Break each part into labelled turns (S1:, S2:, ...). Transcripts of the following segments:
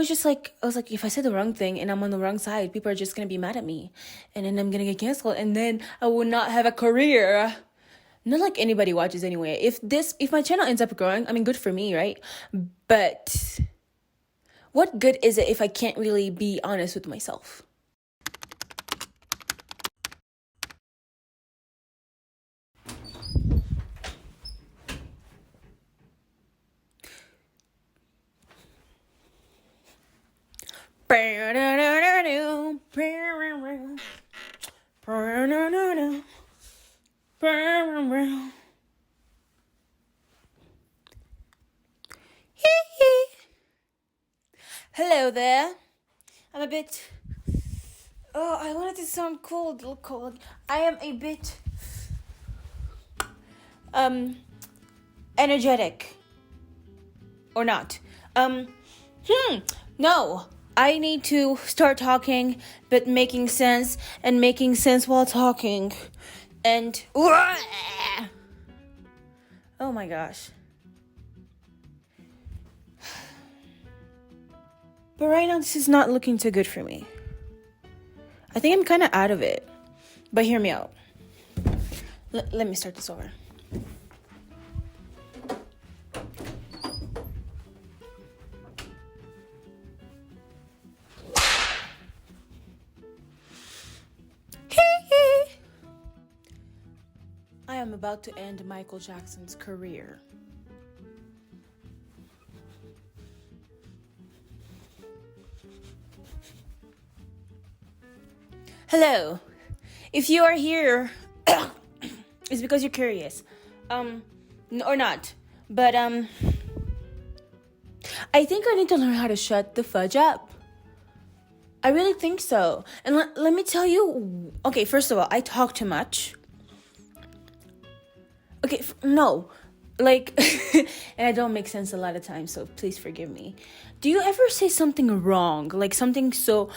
S1: I was like, if I say the wrong thing and I'm on the wrong side, people are just gonna be mad at me, and then I'm gonna get canceled, and then I will not have a career. Not like anybody watches anyway. If my channel ends up growing, I mean, good for me, right? But what good is it if I can't really be honest with myself? Hello there. I'm a bit... Oh, I wanted to sound cold. Look cold. I am a bit... energetic. Or not. No. I need to start talking, but making sense, and making sense while talking. And... Oh my gosh. But right now, this is not looking too good for me. I think I'm kind of out of it. But hear me out. Let me start this over. I am about to end Michael Jackson's career. Hello. If you are here, it's because you're curious. Or not. But, I think I need to learn how to shut the fudge up. I really think so. And let me tell you, okay, first of all, I talk too much. Okay, no, like, and I don't make sense a lot of times, so please forgive me. Do you ever say something wrong, like something so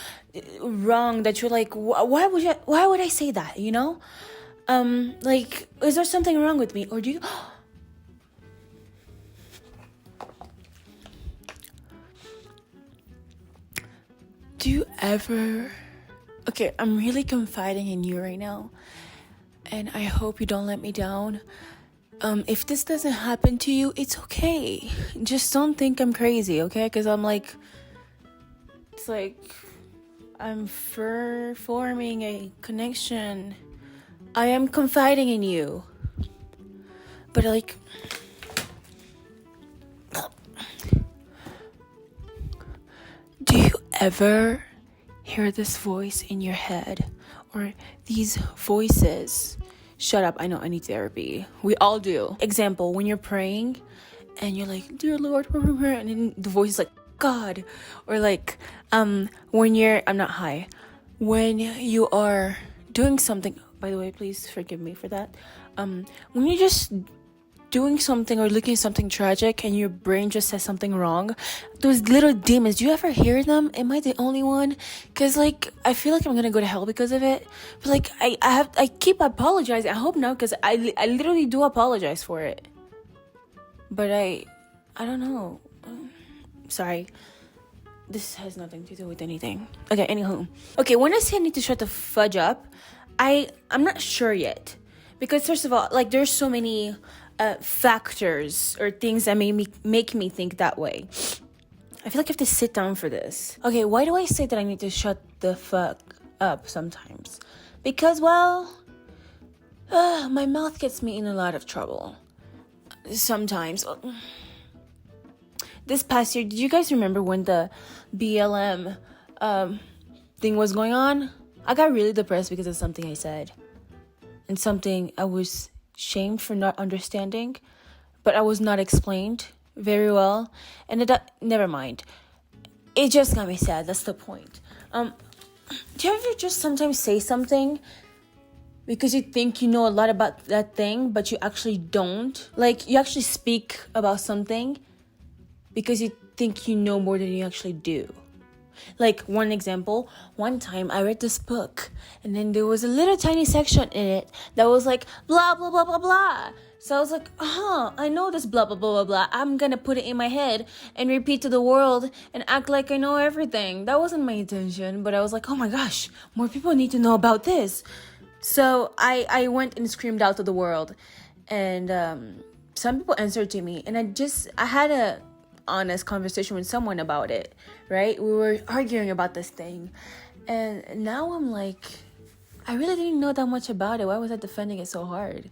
S1: wrong that you're like, why would I say that, you know? Like, is there something wrong with me, or do you ever, okay, I'm really confiding in you right now, and I hope you don't let me down. If this doesn't happen to you, it's okay. Just don't think I'm crazy, okay? Because I'm like, it's like, I'm forming a connection. I am confiding in you. But like, do you ever hear this voice in your head? Or these voices? Shut up, I know I need therapy. We all do. Example, when you're praying and you're like, dear Lord, and then the voice is like, God. Or like, when you're, I'm not high. When you are doing something, by the way, please forgive me for that. When you're just doing something or looking at something tragic and your brain just says something wrong, those little demons, do you ever hear them? Am I the only one? Because like, I feel like I'm gonna go to hell because of it. But like, I keep apologizing. I hope not, because I literally do apologize for it. But I don't know. Sorry. This has nothing to do with anything. Okay, anywho. Okay, when I say I need to shut the fudge up, I'm not sure yet. Because first of all, like, there's so many factors or things that make me think that way. I feel like I have to sit down for this. Okay, why do I say that I need to shut the fuck up sometimes? Because, well, my mouth gets me in a lot of trouble. Sometimes. This past year, did you guys remember when the BLM thing was going on? I got really depressed because of something I said. And something I was shamed for not understanding, but I was not explained very well, and never mind. It just got me sad. That's the point. Do you ever just sometimes say something because you think you know a lot about that thing, but you actually don't? Like, you actually speak about something because you think you know more than you actually do. Like, one example, one time I read this book, and then there was a little tiny section in it that was like, blah, blah, blah, blah, blah. So I was like, I know this blah, blah, blah, blah, blah. I'm gonna put it in my head and repeat to the world and act like I know everything. That wasn't my intention, but I was like, oh my gosh, more people need to know about this. So I went and screamed out to the world, and some people answered to me, and I had a honest conversation with someone about it, right? We were arguing about this thing, and now I'm like, I really didn't know that much about it. Why was I defending it so hard?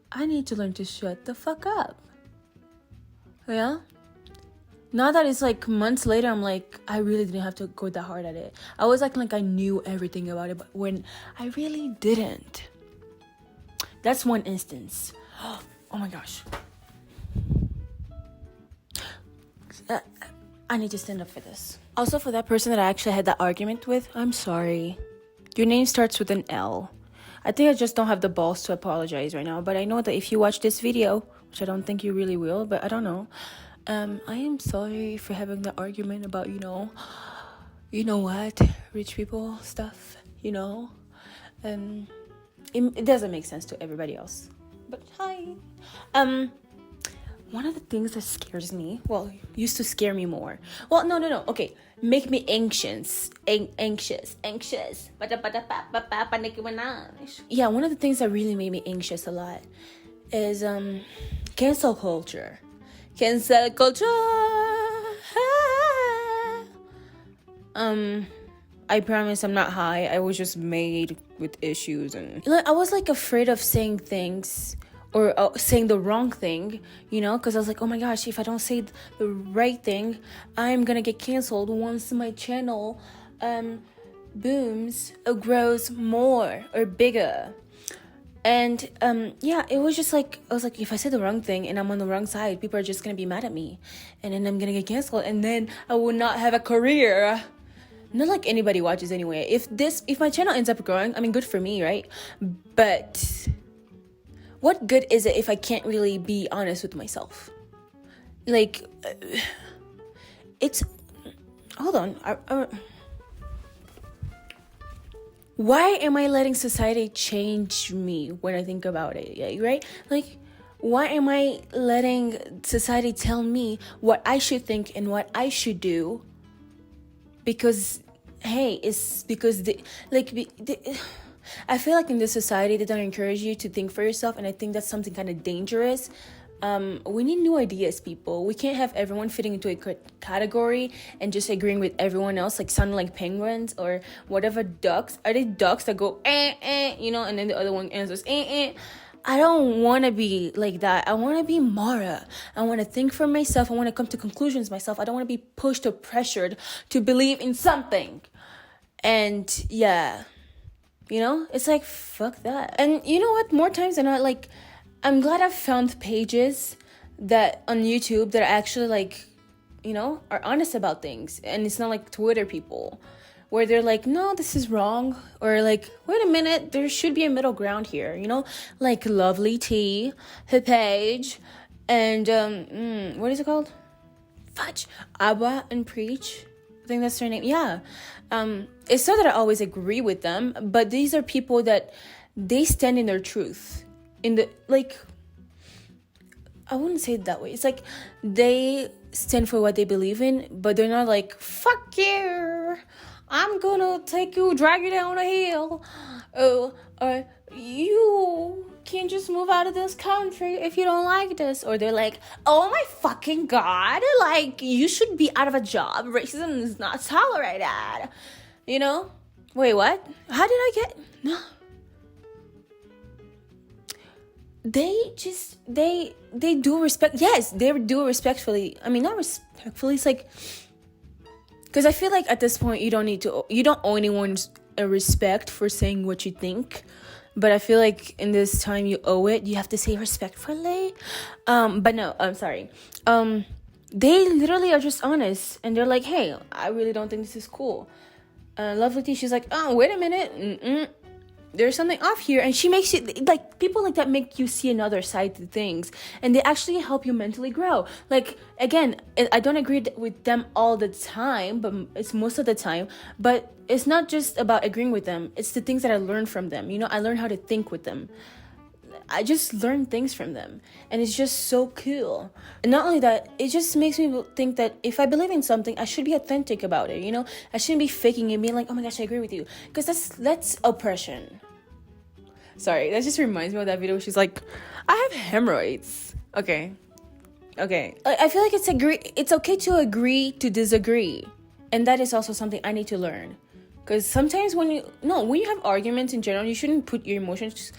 S1: I need to learn to shut the fuck up. Yeah? Now that it's like months later, I'm like, I really didn't have to go that hard at it. I was acting like I knew everything about it, but when I really didn't. That's one instance. Oh my gosh. I need to stand up for this. Also, for that person that I actually had that argument with, I'm sorry. Your name starts with an L. I think I just don't have the balls to apologize right now, but I know that if you watch this video, which I don't think you really will, but I don't know, I am sorry for having that argument about, you know what, rich people stuff, it doesn't make sense to everybody else, but hi. One of the things that scares me, used to scare me more. No. Okay, make me anxious. Anxious. Yeah, one of the things that really made me anxious a lot is cancel culture. Cancel culture. I promise I'm not high. I was just made with issues, and I was like afraid of saying things or saying the wrong thing, because I was like, oh my gosh, if I don't say the right thing, I'm gonna get canceled once my channel booms or grows more or bigger. And it was just like, I was like, if I say the wrong thing and I'm on the wrong side, people are just gonna be mad at me, and then I'm gonna get canceled, and then I will not have a career. Not like anybody watches anyway. If my channel ends up growing, I mean, good for me, right? But what good is it if I can't really be honest with myself? Like, hold on. Why am I letting society change me when I think about it? Yeah, right? Like, why am I letting society tell me what I should think and what I should do? Because, hey, it's because I feel like in this society, they don't encourage you to think for yourself, and I think that's something kind of dangerous. We need new ideas, people. We can't have everyone fitting into a category and just agreeing with everyone else, like sounding like penguins or whatever ducks. Are they ducks that go, and then the other one answers, I don't want to be like that. I want to be Mara. I want to think for myself. I want to come to conclusions myself. I don't want to be pushed or pressured to believe in something. And yeah. It's like, fuck that. And you know what? More times than not, like, I'm glad I've found pages that on YouTube that are actually like, are honest about things. And it's not like Twitter people where they're like, no, this is wrong. Or like, wait a minute, there should be a middle ground here, like Lovely Tea, her page, and what is it called? Fudge. Abba and Preach. I think that's their name. Yeah. It's not that I always agree with them, but these are people that they stand in their truth. I wouldn't say it that way. It's like they stand for what they believe in, but they're not like, fuck you, I'm gonna drag you down a hill. Or you can just move out of this country if you don't like this. Or they're like, oh my fucking God, like, you should be out of a job. Racism is not tolerated. Wait, what? How did I get? No. They do respect. Yes, they do respectfully. I mean, not respectfully. It's like, because I feel like at this point, you don't owe anyone a respect for saying what you think. But I feel like in this time you owe it. You have to say respectfully. But no, I'm sorry. They literally are just honest. And they're like, hey, I really don't think this is cool. Lovely Tea, she's like, oh, wait a minute. There's something off here. And she makes it, like, people like that make you see another side to things. And they actually help you mentally grow. Like, again, I don't agree with them all the time, but it's most of the time. But it's not just about agreeing with them. It's the things that I learned from them. I learned how to think with them. I just learn things from them, and it's just so cool. And not only that, it just makes me think that if I believe in something, I should be authentic about it, you know? I shouldn't be faking it, being like, oh my gosh, I agree with you, because that's oppression. Sorry, that just reminds me of that video. She's like, I have hemorrhoids. Okay. I feel like it's okay to agree to disagree, and that is also something I need to learn. Because sometimes when you have arguments in general, you shouldn't put your emotions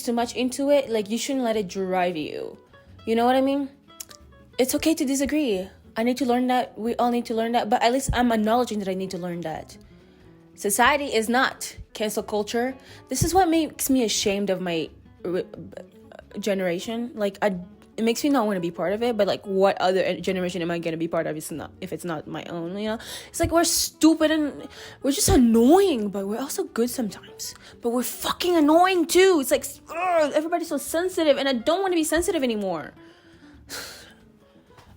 S1: too much into it. Like, you shouldn't let it drive you. You know what I mean? It's okay to disagree. I need to learn that. We all need to learn that. But at least I'm acknowledging that I need to learn that. Society is not cancel culture. This is what makes me ashamed of my generation. Like, it makes me not want to be part of it, but like, what other generation am I going to be part of if it's not my own, you know? It's like, we're stupid and we're just annoying, but we're also good sometimes. But we're fucking annoying too. It's like, everybody's so sensitive, and I don't want to be sensitive anymore.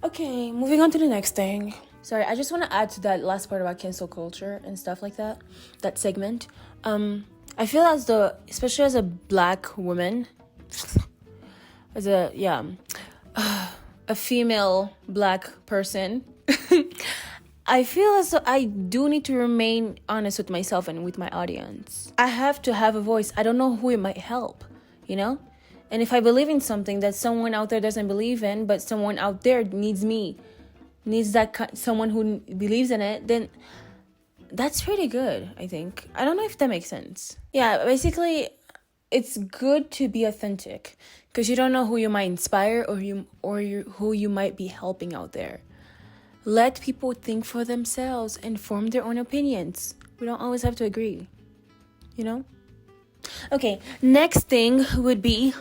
S1: Okay, moving on to the next thing. Sorry, I just want to add to that last part about cancel culture and stuff like that segment. I feel especially as a Black woman, as a female Black person, I feel as though I do need to remain honest with myself and with my audience. I have to have a voice. I don't know who it might help, you know? And if I believe in something that someone out there doesn't believe in, but someone out there needs someone who believes in it, then that's pretty good, I think. I don't know if that makes sense. Yeah, basically, it's good to be authentic, because you don't know who you might inspire or who you might be helping out there. Let people think for themselves and form their own opinions. We don't always have to agree, you know? Okay, next thing would be,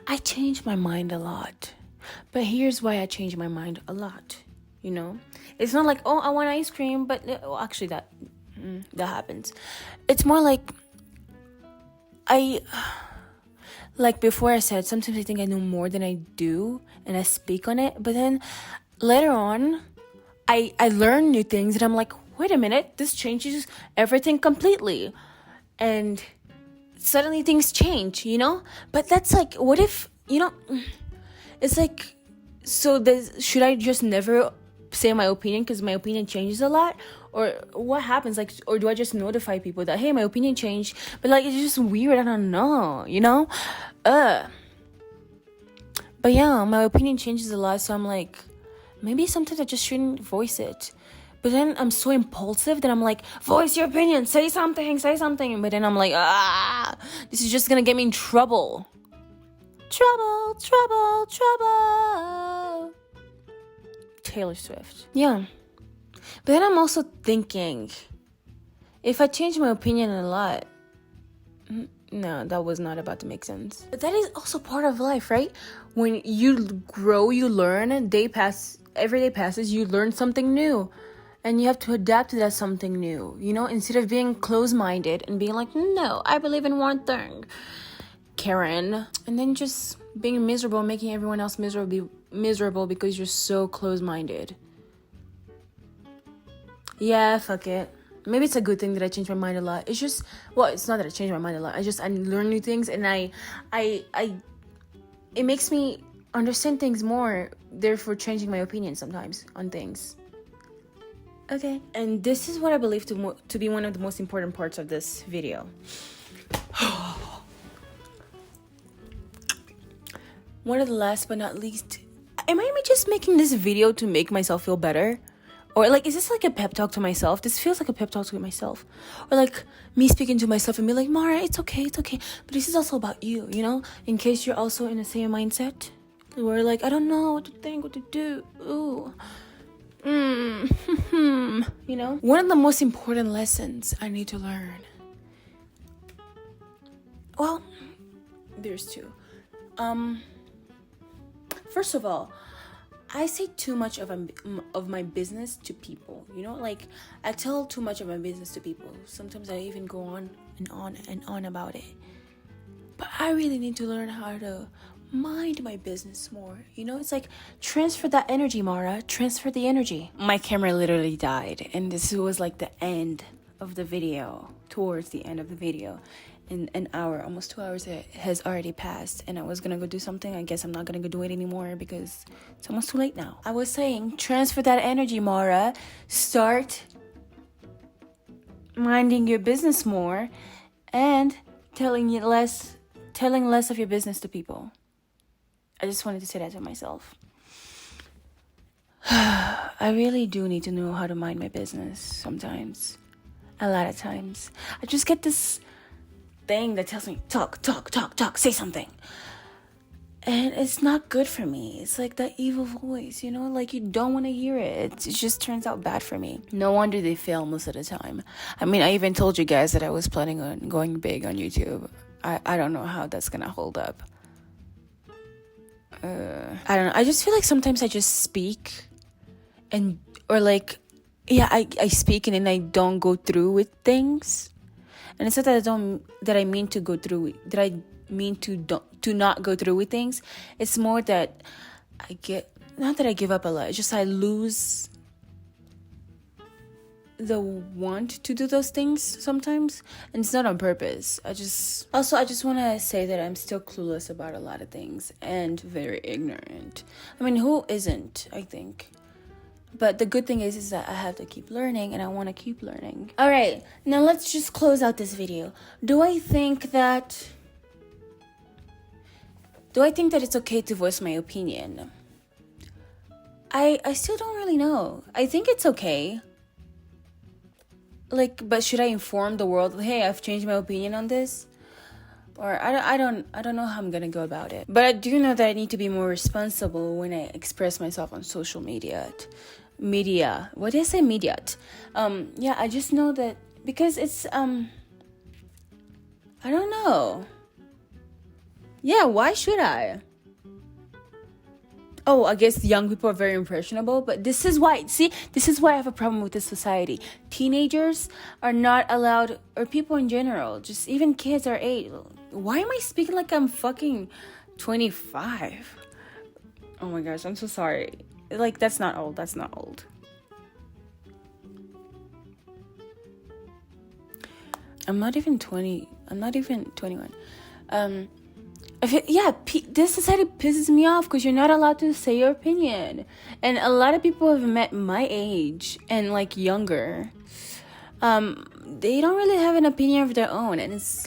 S1: I change my mind a lot. But here's why I change my mind a lot, you know? It's not like, oh, I want ice cream, but actually that happens. It's more like, before I said, sometimes I think I know more than I do, and I speak on it, but then later on, I learn new things, and I'm like, wait a minute, this changes everything completely. And suddenly things change, you know? But that's like, what if, you know, it's like, should I just never say my opinion because my opinion changes a lot? Or what happens? Like, or do I just notify people that, hey, my opinion changed? But like, it's just weird. I don't know, you know? But yeah, my opinion changes a lot. So I'm like, maybe sometimes I just shouldn't voice it. But then I'm so impulsive that I'm like, voice your opinion, say something. But then I'm like, this is just gonna get me in trouble. Trouble. Taylor Swift. Yeah. But then I'm also thinking, if I change my opinion a lot, no, that was not about to make sense. But that is also part of life, right? When you grow, you learn, every day passes, you learn something new. And you have to adapt to that something new, you know? Instead of being closed-minded and being like, no, I believe in one thing, Karen. And then just being miserable, making everyone else miserable because you're so closed-minded. Yeah, fuck it. Maybe it's a good thing that I changed my mind a lot. It's just, well, it's not that I changed my mind a lot. I learn new things, and it makes me understand things more, therefore changing my opinion sometimes on things. Okay, and this is what I believe to be one of the most important parts of this video. One of the last but not least, am I just making this video to make myself feel better? Or like, is this like a pep talk to myself? This feels like a pep talk to myself. Or like me speaking to myself and be like, Mara, it's okay. But this is also about you, you know? In case you're also in the same mindset. Where like, I don't know what to think, what to do. Ooh. You know? One of the most important lessons I need to learn. Well, there's two. First of all, I say too much of my business to people, you know? Like, I tell too much of my business to people. Sometimes I even go on and on about it. But I really need to learn how to mind my business more, you know? It's like, transfer that energy, Mara. Transfer the energy. My camera literally died, and this was like the end of the video, towards the end of the video, in an hour, almost 2 hours has already passed, and I was gonna go do something. I guess I'm not gonna go do it anymore because it's almost too late now. I was saying, transfer that energy, Mara. Start minding your business more and telling less of your business to people. I just wanted to say that to myself. I really do need to know how to mind my business sometimes. A lot of times. I just get this thing that tells me, talk, say something. And it's not good for me. It's like that evil voice, like you don't want to hear it. It just turns out bad for me. No wonder they fail most of the time. I mean, I even told you guys that I was planning on going big on YouTube. I don't know how that's gonna hold up. I don't know. I just feel like sometimes I just speak I speak and then I don't go through with things. And it's not that I mean to go through, that I mean to not go through with things. It's more that not that I give up a lot, it's just I lose the want to do those things sometimes, and it's not on purpose. I just want to say that I'm still clueless about a lot of things and very ignorant. I mean, who isn't, I think. But the good thing is that I have to keep learning, and I want to keep learning. All right, now let's just close out this video. Do I think that it's okay to voice my opinion? I still don't really know. I think it's okay. But should I inform the world, hey, I've changed my opinion on this? Or I don't know how I'm gonna go about it. But I do know that I need to be more responsible when I express myself on social media. What did I say? Media. Yeah, I just know that because it's I don't know. Yeah, why should I? Oh, I guess young people are very impressionable, but this is why I have a problem with this society. Teenagers are not allowed, or people in general, just even kids are 8. Why am I speaking like I'm fucking 25? Oh my gosh, I'm so sorry. That's not old. I'm not even 20. I'm not even 21. This society pisses me off because you're not allowed to say your opinion. And a lot of people have met my age and younger. They don't really have an opinion of their own. And it's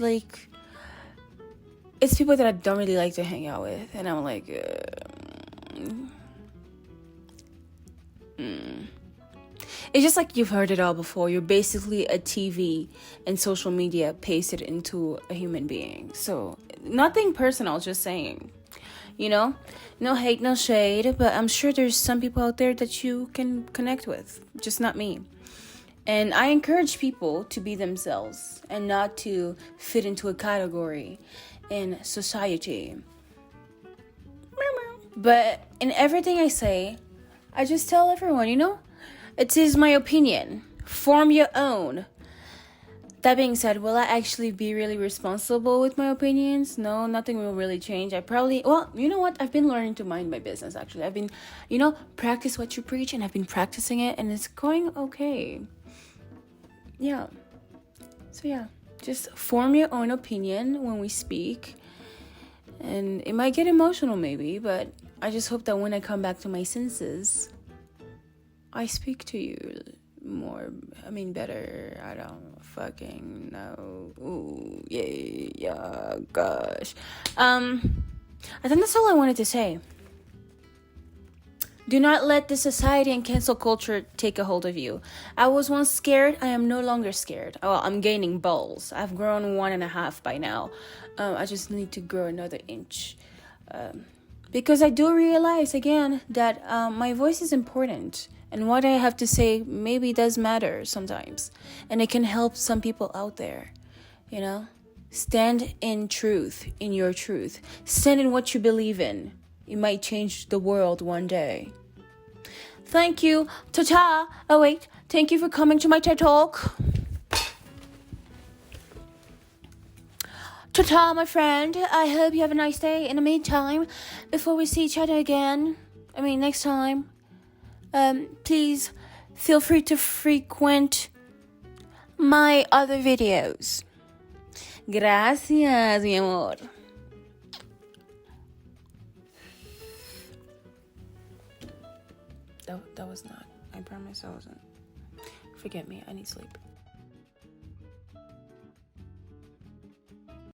S1: it's people that I don't really like to hang out with. And I'm like, It's just like you've heard it all before. You're basically a TV and social media pasted into a human being. So nothing personal, just saying. No hate, no shade, but I'm sure there's some people out there that you can connect with, just not me. And I encourage people to be themselves and not to fit into a category in society. But in everything I say, I just tell everyone, it is my opinion. Form your own. That being said, will I actually be really responsible with my opinions? No, nothing will really change. You know what? I've been learning to mind my business, actually. I've been, practice what you preach, and I've been practicing it, and it's going okay. Yeah. So yeah, just form your own opinion when we speak. And it might get emotional maybe, but I just hope that when I come back to my senses, I speak to you more, better. I don't fucking know. Ooh, yeah, gosh. I think that's all I wanted to say. Do not let the society and cancel culture take a hold of you. I was once scared. I am no longer scared. Oh, I'm gaining balls. I've grown 1.5 by now. I just need to grow another inch. Because I do realize, again, that my voice is important. And what I have to say maybe does matter sometimes. And it can help some people out there, Stand in truth, in your truth. Stand in what you believe in. It might change the world one day. Thank you. Ta-ta. Oh, wait. Thank you for coming to my TED Talk. Ta-ta, my friend. I hope you have a nice day. In the meantime, before we see each other again, next time, please feel free to frequent my other videos. Gracias, mi amor. That was not. I promise I wasn't. Forget me. I need sleep.